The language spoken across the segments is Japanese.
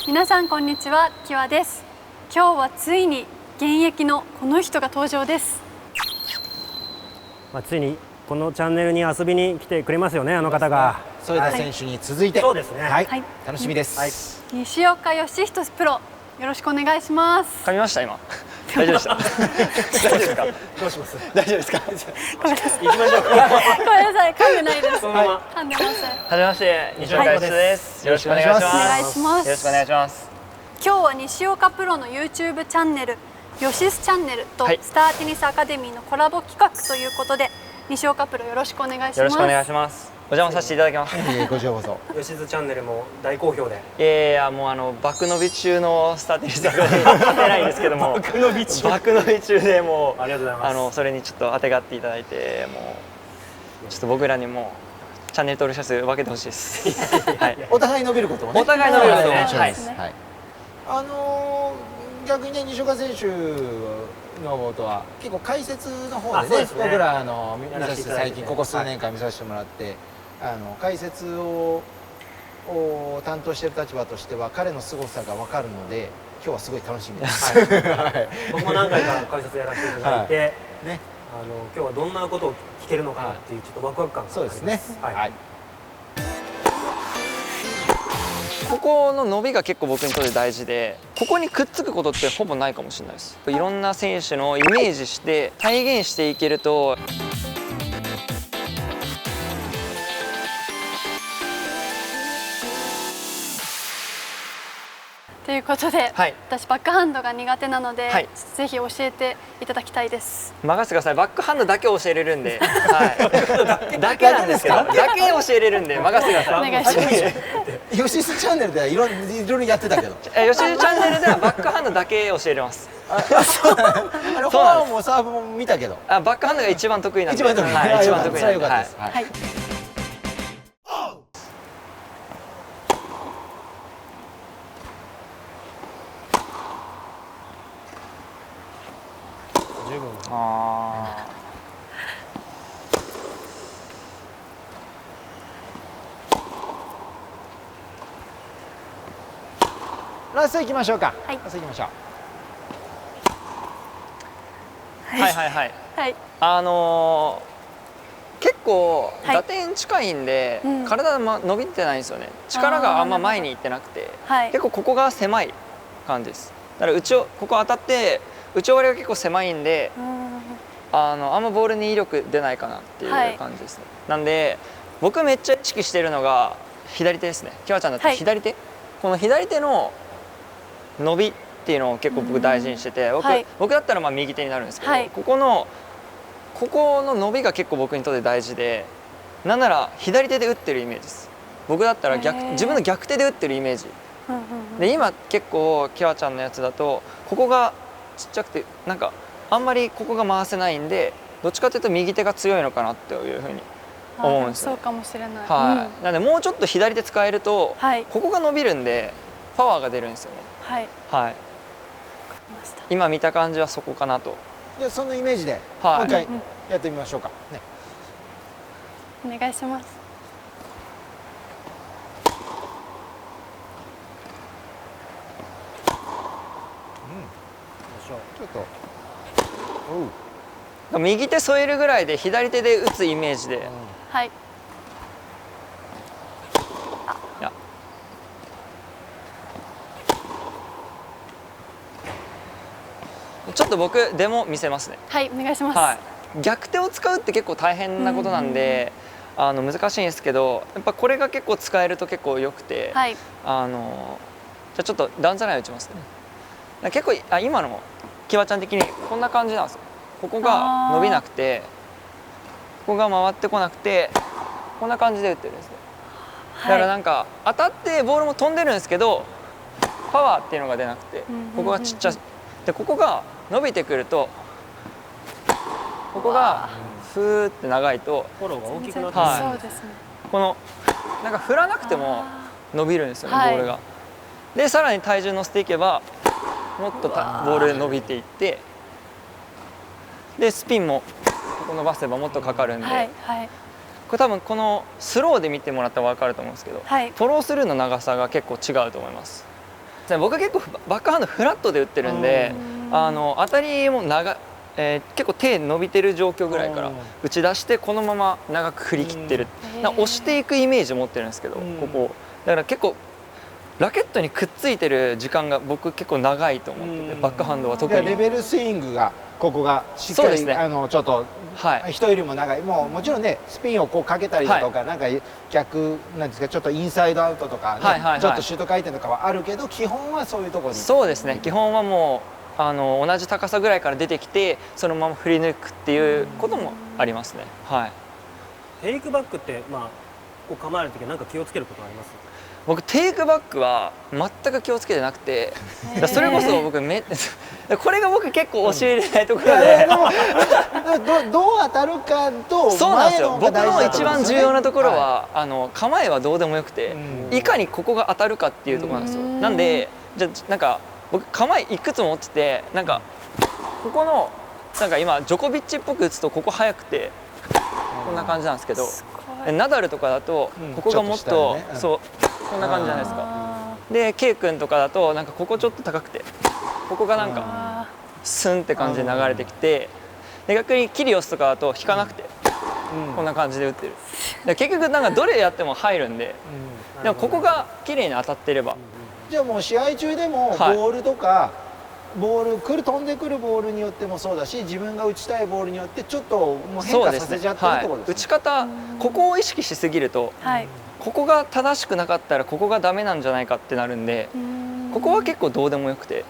皆さんこんにちは、きわです。今日はついに現役のこの人が登場です。ついにこのチャンネルに遊びに来てくれますよね、あの方が。添田選手に続いて、そうですね。はい、楽しみです。はい、西岡義人プロ、よろしくお願いします。噛みました今。大丈夫でした。大丈夫ですか。どうします。大丈夫ですか。ごめんなさい。行きましょうか。ごめんなさい、噛んでないです。そのまま噛んでません。はじめまして、西岡義人です。よろしくお願いします。お願いします。よろしくお願いします。今日は西岡プロの YouTube チャンネルヨシスチャンネルとスターテニスアカデミーのコラボ企画ということで、西岡プロよろしくお願いします。よろしくお願いします。お邪魔させていただきます。こちらこそ。よしずチャンネルも大好評で。いやもう爆伸び中のスターテニスアカデミー勝てないんですけども。爆伸び中でもうありがとうございます。それにちょっと当てがっていただいて、もうちょっと僕らにもチャンネル登録者数分けてほしいです。はい。お互い伸びることをね。お互い伸びることを。はい。逆にね、西岡選手のことは結構解説の方でね、僕ら見させて最近ここ数年間見させてもらって、解説を担当している立場としては彼の凄さが分かるので、今日はすごい楽しみです。僕も何回か解説やらせていただいて、ね、今日はどんなことを聞けるのかなっていうちょっとワクワク感があります。そうですね。はい。ここの伸びが結構僕にとって大事で、ここにくっつくことってほぼないかもしれないです。いろんな選手のイメージして体現していけると、ということで、はい、私バックハンドが苦手なので、はい、ぜひ教えていただきたいです。任せてください。バックハンドだけ教えれるんで、はい、だけなんですけど、だけ教えれるんで任せてください。お願いします。ヨシスチャンネルではいろいろやってたけど、ヨシスチャンネルではバックハンドだけ教えれます。フォアもサーブも見たけど、バックハンドが一番得意なんで。一番得意。はい、一番得意なんで。はい。ラスト行きましょうか。はい。ラスト行きましょう。はいはいはい。はい。結構打点近いんで、体伸びてないんですよね。力があんま前に行ってなくて、結構ここが狭い感じです。だからここ当たって打ち終わりが結構狭いんで、あんまボールに威力出ないかなっていう感じですね。なんで僕めっちゃ意識してるのが左手ですね。きわちゃんだったら左手、この左手の伸びっていうのを結構僕大事にしてて、僕だったら右手になるんですけど、ここの伸びが結構僕にとって大事で、なんなら左手で打ってるイメージです。僕だったら自分の逆手で打ってるイメージで、今結構きわちゃんのやつだとここがちっちゃくてなんかあんまりここが回せないんで、どっちかというと右手が強いのかなっていうふうに思うんですよ。そうかもしれない。はい。なのでもうちょっと左手使えると、ここが伸びるんでパワーが出るんですよね。はい。はい。今見た感じはそこかなと。じゃあそのイメージでもう一回やってみましょうか。ね。お願いします。ちょっと右手添えるぐらいで左手で打つイメージで。はい。ちょっと僕でも見せますね。はい、お願いします。はい。逆手を使うって結構大変なことなんで、難しいんですけど、やっぱこれが結構使えると結構良くて、じゃあちょっとダウンザライン打ちますね。結構今のきわちゃん的にこんな感じなんですよ。ここが伸びなくて、ここが回ってこなくて、こんな感じで打ってるんですね。だからなんか当たってボールも飛んでるんですけど、パワーっていうのが出なくて、ここがちっちゃい。でここが伸びてくると、ここがふーって長いとフォローが大きくなって、そうですね。このなんか振らなくても伸びるんですよね、ボールが。でさらに体重乗せていけばもっとボールで伸びていって、でスピンもここ伸ばせばもっとかかるんで、これ多分このスローで見てもらったら分かると思うんですけど、フォロースルーの長さが結構違うと思います。僕結構バックハンドフラットで打ってるんで、当たりも結構手伸びてる状況ぐらいから打ち出してこのまま長く振り切ってる、押していくイメージ持ってるんですけど、ここだから結構ラケットにくっついてる時間が僕結構長いと思ってて、バックハンドは特にレベルスイングがここがしっかり、ちょっと人よりも長い、もちろんねスピンをこうかけたりだとか、なんか逆なんですか、ちょっとインサイドアウトとか、ちょっとシュート回転とかはあるけど、基本はそういうところに。そうですね、基本はもう同じ高さぐらいから出てきてそのまま振り抜くっていうこともありますね。テイクバックってこう構える時は何か気をつけることはあります？僕テイクバックは全く気をつけてなくて、それこそ僕これが僕結構教えれないところで、どう当たるかとそうなんですよ。僕の一番重要なところは、構えはどうでもよくて、いかにここが当たるかっていうところなんですよ。なんでなんか僕構えいくつも持ってて、なんかここのなんか今ジョコビッチっぽく打つとここ速くてこんな感じなんですけど、ナダルとかだとここがもっとそうこんな感じじゃないですか。で K 君とかだとなんかここちょっと高くてここがなんかスンって感じで流れてきて、で逆にキリオスとかだと引かなくてこんな感じで打ってる。結局なんかどれやっても入るんで、でもここが綺麗に当たってれば。じゃあもう試合中でもボールとか、ボール飛んでくるボールによってもそうだし、自分が打ちたいボールによってちょっともう変化させちゃってるってことですね。打ち方ここを意識しすぎると、ここが正しくなかったらここがダメなんじゃないかってなるんで、ここは結構どうでもよくて、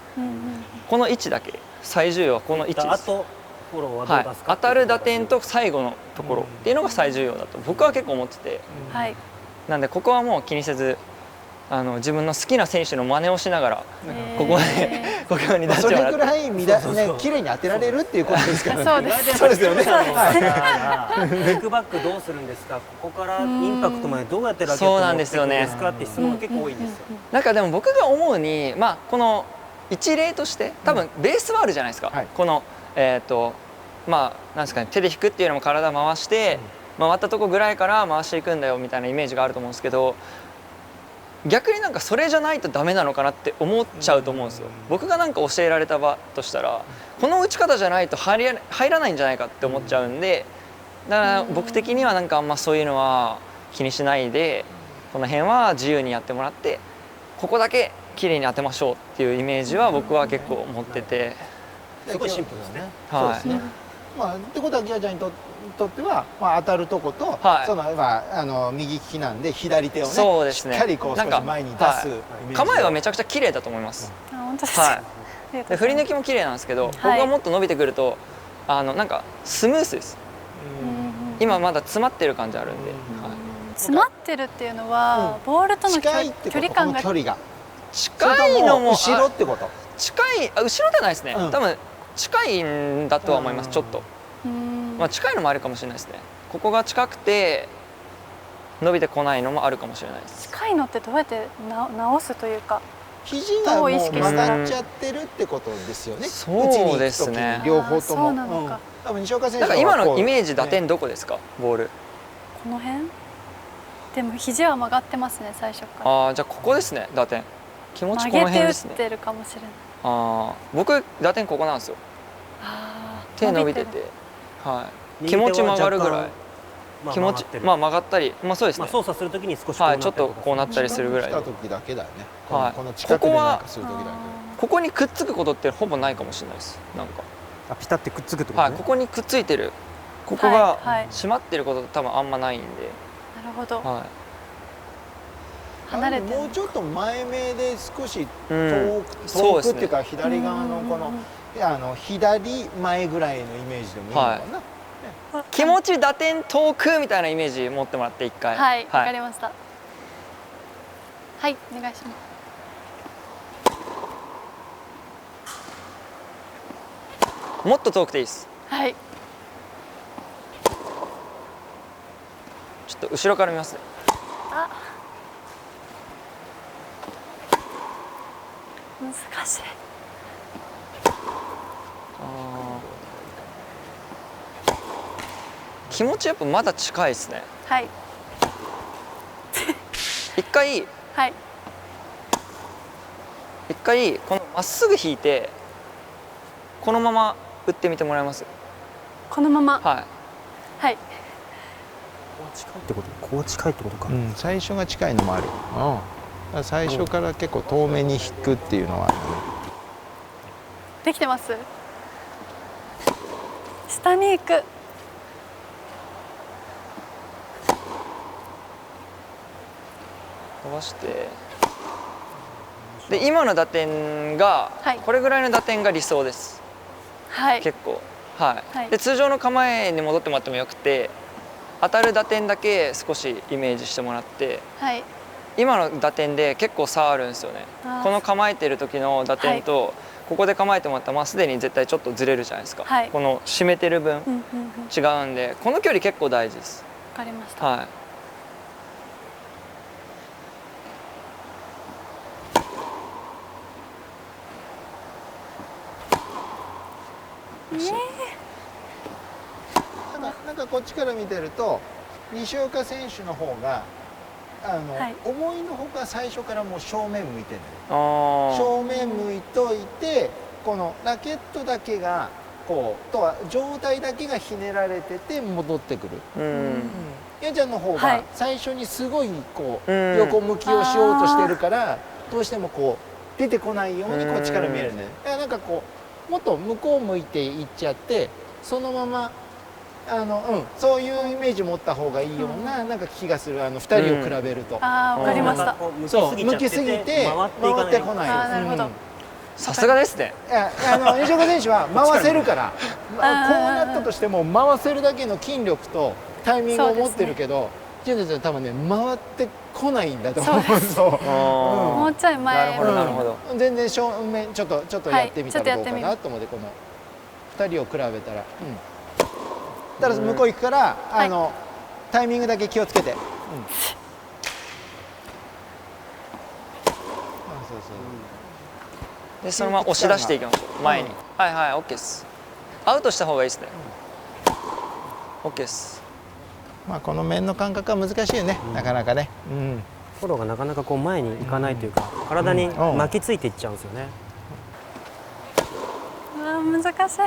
この位置だけ最重要はこの位置です。当たる打点と最後のところっていうのが最重要だと僕は結構思ってて、なんでここはもう気にせず自分の好きな選手の真似をしながらここに出してもらって、それくらい綺麗に当てられるっていうことですからね。そうですよね。テイクバックどうするんですか、ここからインパクトまでどうやってラケットを持っていくんですかって質問が結構多いんですよ。なんかでも僕が思うに、この一例として多分ベースはあるじゃないですか。このなんですかね、手で引くっていうのも体回して回ったとこぐらいから回していくんだよみたいなイメージがあると思うんですけど、逆になんかそれじゃないとダメなのかなって思っちゃうと思うんですよ。僕がなんか教えられた場としたらこの打ち方じゃないと入らないんじゃないかって思っちゃうんで、だから僕的にはなんかあんまそういうのは気にしないで、この辺は自由にやってもらってここだけ綺麗に当てましょうっていうイメージは僕は結構持ってて、すごいシンプルですね。ってことはギアちゃんにとっては、当たるとこと、その右利きなんで左手をねしっかりこう少し前に出す構えはめちゃくちゃ綺麗だと思います。本当ですね。で振り抜きも綺麗なんですけど、ここがもっと伸びてくるとなんかスムースです。今まだ詰まってる感じあるんで。詰まってるっていうのはボールとの距離感が近いのも後ろってこと？近い後ろじゃないですね。多分近いんだとは思います。ちょっと近いのもあるかもしれないですね。ここが近くて伸びてこないのもあるかもしれないです。近いのってどうやって直すというか、肘がもう曲がっちゃってるってことですよね。そうですね。両方とも。多分西岡選手は今のイメージ打点どこですか？ボールこの辺でも肘は曲がってますね、最初から。じゃあここですね。打点気持ちこの辺ですね。曲げて打ってるかもしれない。僕打点ここなんですよ。手伸びてて、気持ち曲がるぐらい。気持ち曲がったり、そうですね。操作するときに少しちょっとこうなったりするぐらい。ここにくっつくことってほぼないかもしれないです。なんかピタってくっつくってことね。ここにくっついてる、ここが締まってること多分あんまないんで。なるほど。離れてもうちょっと前目で少し遠くっていうか左側のこの左前ぐらいのイメージでもいいのかな。気持ち打点遠くみたいなイメージ持ってもらって一回。はい、わかりました。はい、お願いします。もっと遠くていいです。はい。ちょっと後ろから見ますね。難しい。気持ちやっぱまだ近いですね。はい。一回回このまっすぐ引いてこのまま打ってみてもらえます？このまま。はいはい。こう近いってこと？こう近いってことか。最初が近いのもある。だから最初から結構遠めに引くっていうのはあるね。できてます。下に行く。伸ばして、で今の打点が、これぐらいの打点が理想です。はい。結構。はい。で通常の構えに戻ってもらってもよくて、当たる打点だけ少しイメージしてもらって、はい。今の打点で結構差あるんですよね。この構えてる時の打点と、ここで構えてもらったらすでに絶対ちょっとずれるじゃないですか。はい、この締めてる分違うんで、この距離結構大事です。わかりました。はい。なんかこっちから見てると西岡選手の方が思いのほか最初からもう正面向いてるのよ。正面向いといて、このラケットだけがこうとは上体だけがひねられてて戻ってくる。やちゃんの方が最初にすごいこう横向きをしようとしてるから、どうしてもこう出てこないようにこっちから見えるね。だからなんかこうもっと向こう向いていっちゃって、そのままそういうイメージ持った方がいいような、なんか気がする。2人を比べると。わかりました。そう向きすぎて回ってこない。なるほど。さすがですね。西岡選手は回せるからこうなったとしても回せるだけの筋力とタイミングを持ってるけど、純ちゃん多分ね回ってこないんだと思う。そうもうちょい前。なるほどなるほど。全然正面ちょっとやってみたらどうかなと思って、この2人を比べたら。ただ向こう行くから、タイミングだけ気をつけて。でそのまま押し出していきましょう。前に。はいはい、オッケーです。アウトした方がいいですね。オッケーです。まあこの面の感覚は難しいよね、なかなかね。フォローがなかなかこう前に行かないというか、体に巻きついていっちゃうんですよね。難しい。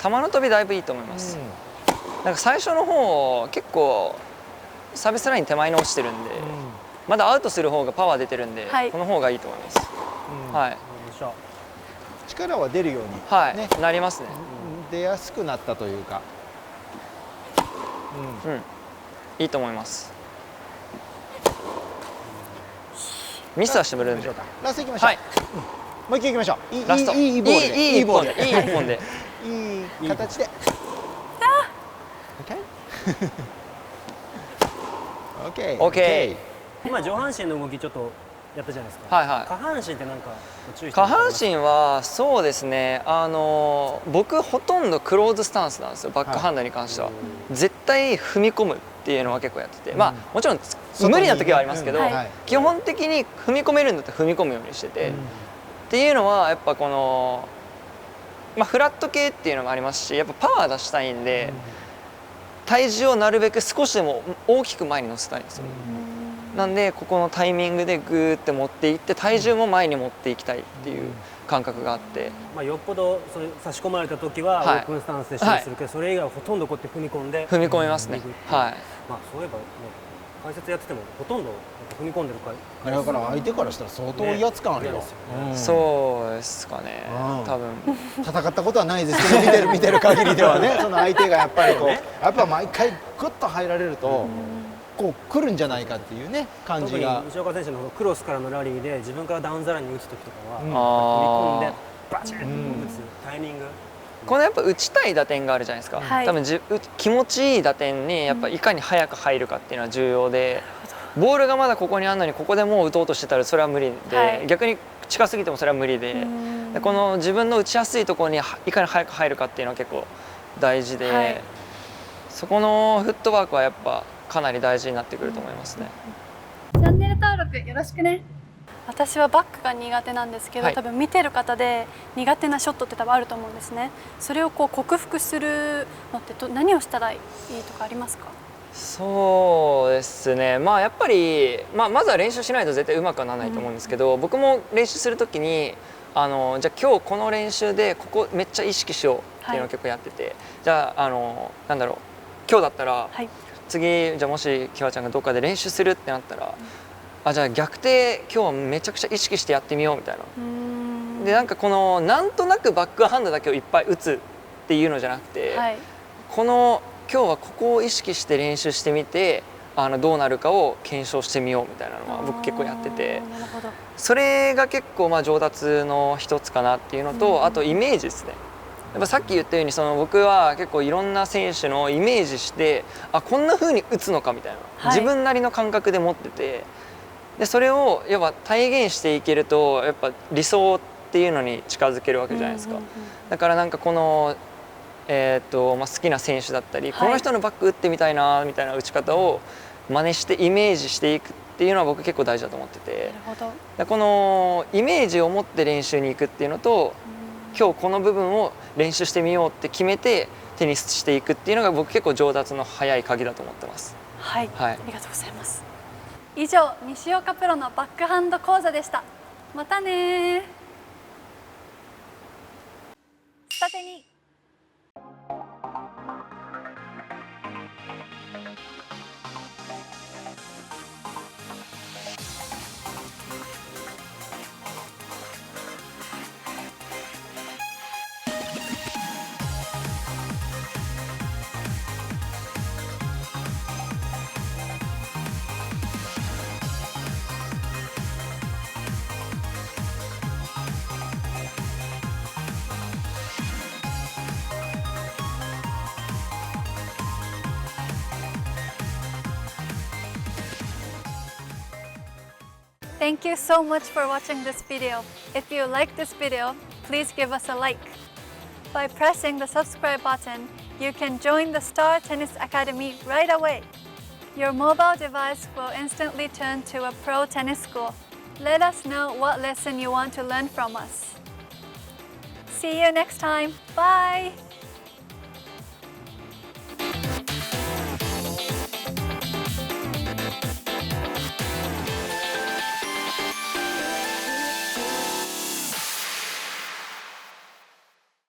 球の飛びだいぶいいと思います。なんか最初の方結構サービスライン手前に落ちてるんで、まだアウトする方がパワー出てるんで、この方がいいと思います。はい。力は出るように、はい、なりますね。出やすくなったというか、いいと思います。ミスはしてもらうんで。ラストいきましょう。もう一回いきましょう。ラスト。いいボールで。いいボールで。いい一本で。いい形で。オッケー。今上半身の動きちょっとやったじゃないですか。はいはい。下半身ってなんか注意して下半身はそうですね。僕ほとんどクローズスタンスなんですよ。バックハンドに関しては。絶対踏み込むっていうのは結構やってて、まあもちろん無理な時はありますけど、基本的に踏み込めるんだったら踏み込むようにしてて。っていうのはやっぱこの、フラット系っていうのもありますし、やっぱパワー出したいんで、体重をなるべく少しでも大きく前に乗せたいんですよ。なんでここのタイミングでグーって持っていって体重も前に持っていきたいっていう感覚があって、よっぽどそれ差し込まれた時はオープンスタンスで処理するけど、それ以外はほとんどこうやって踏み込んで踏み込みますね。はい。そういえば解説やっててもほとんど踏み込んでるから、だから相手からしたら相当威圧感あるよ。そうですかね。多分戦ったことはないですけど、見てる限りではね、その相手がやっぱりこうやっぱ毎回グッと入られるとこう来るんじゃないかっていうね感じが。西岡選手のクロスからのラリーで自分からダウンザラインに打つ時とかは踏み込んでバチンと打つタイミング。このやっぱ打ちたい打点があるじゃないですか。多分気持ちいい打点にやっぱいかに早く入るかっていうのは重要で、ボールがまだここにあるのにここでもう打とうとしてたらそれは無理で、逆に近すぎてもそれは無理で、この自分の打ちやすいところにいかに早く入るかっていうのは結構大事で、そこのフットワークはやっぱかなり大事になってくると思いますね。チャンネル登録よろしくね。私はバックが苦手なんですけど、多分見てる方で苦手なショットって多分あると思うんですね。それをこう克服するのって何をしたらいいとかありますか？そうですね、まあやっぱり、まずは練習しないと絶対うまくはならないと思うんですけど、僕も練習するときにじゃあ今日この練習でここめっちゃ意識しようっていうのを結構やってて、じゃあなんだろう、今日だったら、次じゃあもしきわちゃんがどっかで練習するってなったら、じゃあ逆手今日はめちゃくちゃ意識してやってみようみたいな。でなんかこのなんとなくバックハンドだけをいっぱい打つっていうのじゃなくて、この今日はここを意識して練習してみてどうなるかを検証してみようみたいなのは僕結構やってて、それが結構上達の一つかなっていうのと、あとイメージですね。やっぱさっき言ったように僕は結構いろんな選手のイメージしてこんな風に打つのかみたいな、自分なりの感覚で持ってて、でそれをやっぱ体現していけるとやっぱ理想っていうのに近づけるわけじゃないですか。だからなんかこの好きな選手だったり、この人のバック打ってみたいなみたいな打ち方を真似してイメージしていくっていうのは僕結構大事だと思ってて、このイメージを持って練習に行くっていうのと、今日この部分を練習してみようって決めてテニスしていくっていうのが僕結構上達の早い鍵だと思ってます。はい、ありがとうございます。以上、西岡プロのバックハンド講座でした。またね。下手に。Thank you so much for watching this video. If you like this video, please give us a like. By pressing the subscribe button, you can join the Star Tennis Academy right away. Your mobile device will instantly turn to a pro tennis school. Let us know what lesson you want to learn from us. See you next time. Bye!